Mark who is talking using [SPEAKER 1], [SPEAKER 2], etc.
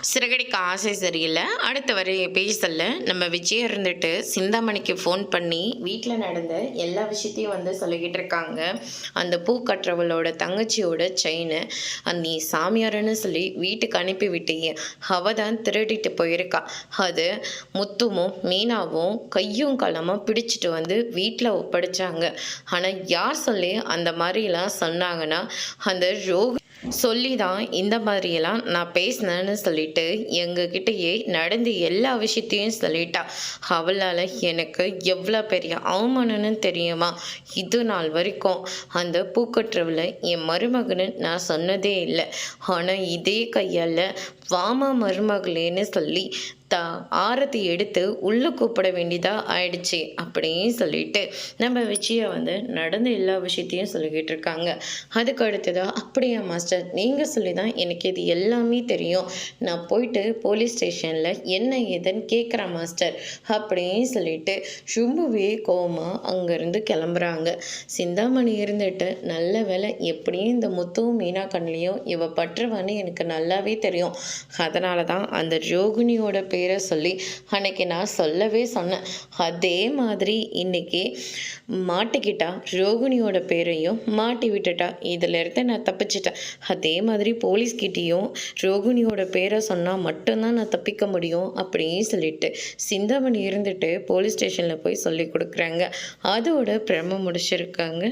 [SPEAKER 1] சிறகடிக்க ஆசை சரியில்லை. அடுத்த வரை பேசல நம்ம விஜய் இருந்துட்டு சிந்தாமணிக்கு ஃபோன் பண்ணி வீட்டில் நடந்த எல்லா விஷயத்தையும் சொல்லிக்கிட்டு இருக்காங்க. அந்த பூ கட்டுறவளோட தங்கச்சியோட செயினு நீ சாமியாருன்னு சொல்லி வீட்டுக்கு அனுப்பி விட்டீங்க, அவ தான் திருடிட்டு போயிருக்கா. அது முத்துவும் மீனாவும் கையும் களமாக பிடிச்சிட்டு வீட்டில் ஒப்படைச்சாங்க. ஆனால் யார் சொல்லி அந்த மாதிரிலாம் சொன்னாங்கன்னா அந்த ரோஹி சொல்லி தான் இந்த மாதிரியெல்லாம் நான் பேசினேன்னு சொல்லிட்டு எங்ககிட்டயே நடந்து எல்லா விஷயத்தையும் சொல்லிட்டா. அவளால் எனக்கு எவ்வளோ பெரிய அவமானம்னு தெரியுமா? இது நாள் வரைக்கும் அந்த பூக்கட்டுறவில் என் மருமகன்னு நான் சொன்னதே இல்லை. ஆனால் இதே கையால் வாமா மருமகளேன்னு சொல்லி ஆரத்தி எடுத்து உள்ளே கூப்பிட வேண்டியதாக ஆயிடுச்சு அப்படின்னு சொல்லிட்டு நம்ம விஜயை நடந்த எல்லா விஷயத்தையும் சொல்லிக்கிட்டு இருக்காங்க. அதுக்கு அடுத்ததாக அப்படியா மாஸ்டர், நீங்கள் சொல்லி தான் எனக்கு இது எல்லாமே தெரியும், நான் போயிட்டு போலீஸ் ஸ்டேஷனில் என்ன ஏதுன்னு கேட்குறேன் மாஸ்டர் அப்படின்னு சொல்லிட்டு ரொம்பவே கோவமாக அங்கேருந்து கிளம்புறாங்க. சிந்தாமணி இருந்துட்டு நல்ல வேலை எப்படியும் இந்த முத்துவும் மீனா கண்ணிலையும் இவ பற்றுவான்னு எனக்கு நல்லாவே தெரியும், அதனால தான் அந்த ரோகிணியோட பேரை சொல்லி அன்னைக்கு நான் சொல்லவே சொன்னேன். அதே மாதிரி இன்னைக்கு மாட்டிக்கிட்டா, ரோகிணியோட பேரையும் மாட்டி விட்டுட்டா, இதில் இருந்து நான் தப்பிச்சிட்டேன். அதே மாதிரி போலீஸ்கிட்டேயும் ரோகிணியோட பேரை சொன்னால் மட்டும்தான் நான் தப்பிக்க முடியும் அப்படின்னு சொல்லிட்டு சிந்தாமணி இருந்துட்டு போலீஸ் ஸ்டேஷனில் போய் சொல்லி கொடுக்குறாங்க. அதோட பிரம முடிச்சிருக்காங்க.